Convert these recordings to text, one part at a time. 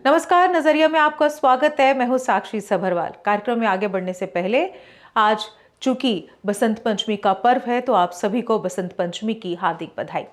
नमस्कार, नजरिया में आपका स्वागत है। मैं हूं साक्षी सभरवाल। कार्यक्रम में आगे बढ़ने से पहले आज चूंकि बसंत पंचमी का पर्व है तो आप सभी को बसंत पंचमी की हार्दिक बधाई।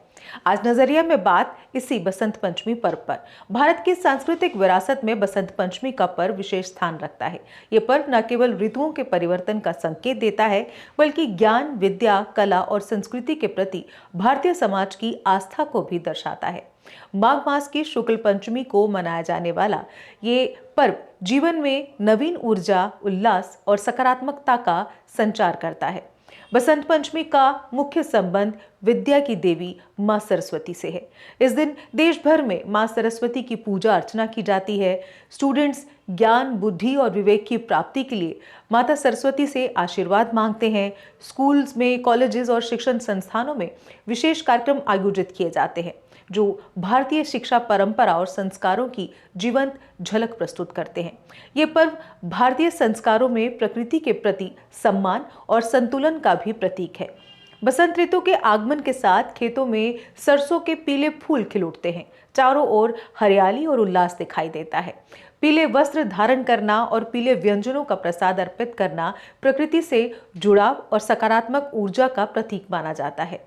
आज नजरिया में बात इसी बसंत पंचमी पर्व पर। भारत की सांस्कृतिक विरासत में बसंत पंचमी का पर्व विशेष स्थान रखता है। ये पर्व न केवल ऋतुओं के परिवर्तन का संकेत देता है बल्कि ज्ञान, विद्या, कला और संस्कृति के प्रति भारतीय समाज की आस्था को भी दर्शाता है। माघ मास की शुक्ल पंचमी को मनाया जाने वाला ये पर्व जीवन में नवीन ऊर्जा, उल्लास और सकारात्मकता का संचार करता है। बसंत पंचमी का मुख्य संबंध विद्या की देवी मां सरस्वती से है। इस दिन देश भर में मां सरस्वती की पूजा अर्चना की जाती है। स्टूडेंट्स ज्ञान, बुद्धि और विवेक की प्राप्ति के लिए माता सरस्वती से आशीर्वाद मांगते हैं। स्कूल्स में, कॉलेजेस और शिक्षण संस्थानों में विशेष कार्यक्रम आयोजित किए जाते हैं जो भारतीय शिक्षा परंपरा और संस्कारों की जीवंत झलक प्रस्तुत करते हैं। ये पर्व भारतीय संस्कारों में प्रकृति के प्रति सम्मान और संतुलन का भी प्रतीक है। बसंत ऋतु के आगमन के साथ खेतों में सरसों के पीले फूल खिल उठते हैं। चारों ओर हरियाली और उल्लास दिखाई देता है। पीले वस्त्र धारण करना और पीले व्यंजनों का प्रसाद अर्पित करना प्रकृति से जुड़ाव और सकारात्मक ऊर्जा का प्रतीक माना जाता है।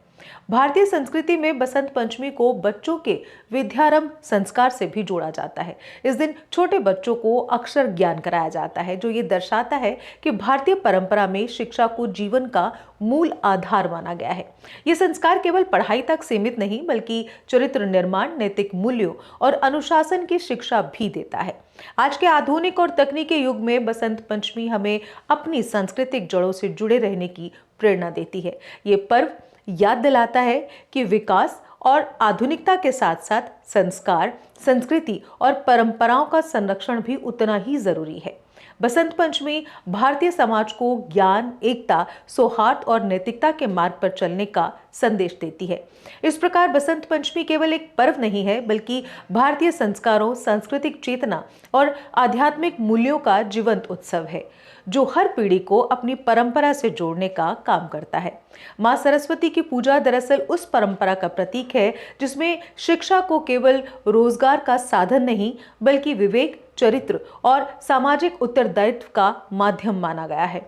भारतीय संस्कृति में बसंत पंचमी को बच्चों के विद्यारंभ संस्कार से भी जोड़ा जाता है। इस दिन छोटे बच्चों को अक्षर ज्ञान कराया जाता है, जो ये दर्शाता है कि भारतीय परंपरा में शिक्षा को जीवन का मूल आधार माना गया है। ये संस्कार केवल पढ़ाई तक सीमित नहीं बल्कि चरित्र निर्माण, नैतिक मूल्यों और अनुशासन की शिक्षा भी देता है। आज के आधुनिक और तकनीकी युग में बसंत पंचमी हमें अपनी सांस्कृतिक जड़ों से जुड़े रहने की प्रेरणा देती है। ये पर्व याद दिलाता है कि विकास और आधुनिकता के साथ साथ संस्कार, संस्कृति और परंपराओं का संरक्षण भी उतना ही जरूरी है। बसंत पंचमी भारतीय समाज को ज्ञान, एकता, सौहार्द और नैतिकता के मार्ग पर चलने का संदेश देती है। इस प्रकार बसंत पंचमी केवल एक पर्व नहीं है बल्कि भारतीय संस्कारों, सांस्कृतिक चेतना और आध्यात्मिक मूल्यों का जीवंत उत्सव है जो हर पीढ़ी को अपनी परंपरा से जोड़ने का काम करता है। मां सरस्वती की पूजा दरअसल उस परंपरा का प्रतीक है जिसमें शिक्षा को केवल रोजगार का साधन नहीं बल्कि विवेक, चरित्र और सामाजिक उत्तरदायित्व का माध्यम माना गया है।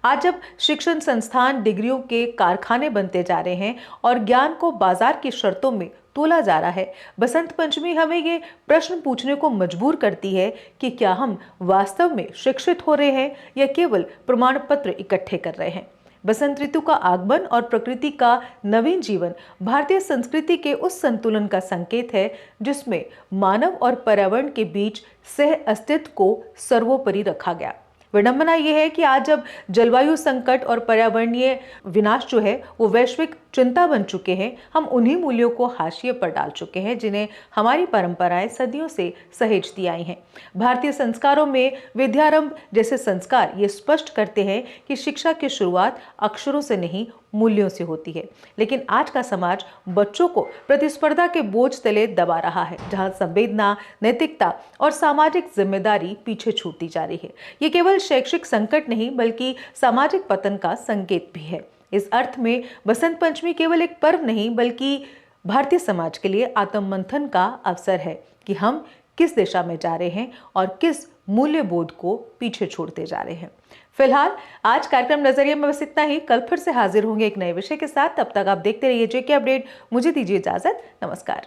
आज जब शिक्षण संस्थान डिग्रियों के कारखाने बनते जा रहे हैं और ज्ञान को बाजार की शर्तों में तोला जा रहा है, बसंत पंचमी हमें ये प्रश्न पूछने को मजबूर करती है कि क्या हम वास्तव में शिक्षित हो रहे हैं या केवल प्रमाण पत्र इकट्ठे कर रहे हैं। बसंत ऋतु का आगमन और प्रकृति का नवीन जीवन भारतीय संस्कृति के उस संतुलन का संकेत है जिसमें मानव और पर्यावरण के बीच सह अस्तित्व को सर्वोपरि रखा गया। विडंबना यह है कि आज जब जलवायु संकट और पर्यावरणीय विनाश जो है वो वैश्विक चिंता बन चुके हैं, हम उन्हीं मूल्यों को हाशिए पर डाल चुके हैं जिन्हें हमारी परंपराएं सदियों से सहेजती आई हैं। भारतीय संस्कारों में विद्यारंभ जैसे संस्कार ये स्पष्ट करते हैं कि शिक्षा की शुरुआत अक्षरों से नहीं मूल्यों से होती है। लेकिन आज का समाज बच्चों को प्रतिस्पर्धा के बोझ तले दबा रहा है, जहां संवेदना, नैतिकता और सामाजिक जिम्मेदारी पीछे छूटती जा रही है। ये केवल शैक्षिक संकट नहीं बल्कि सामाजिक पतन का संकेत भी है। इस अर्थ में बसंत पंचमी केवल एक पर्व नहीं बल्कि भारतीय समाज के लिए आत्ममंथन का अवसर है कि हम किस दिशा में जा रहे हैं और किस मूल्य बोध को पीछे छोड़ते जा रहे हैं। फिलहाल आज कार्यक्रम नजरिए में बस इतना ही। कल फिर से हाजिर होंगे एक नए विषय के साथ। तब तक आप देखते रहिए जेके अपडेट। मुझे दीजिए इजाजत। नमस्कार।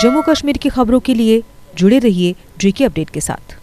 जम्मू कश्मीर की खबरों के लिए जुड़े रहिए जेके अपडेट के साथ।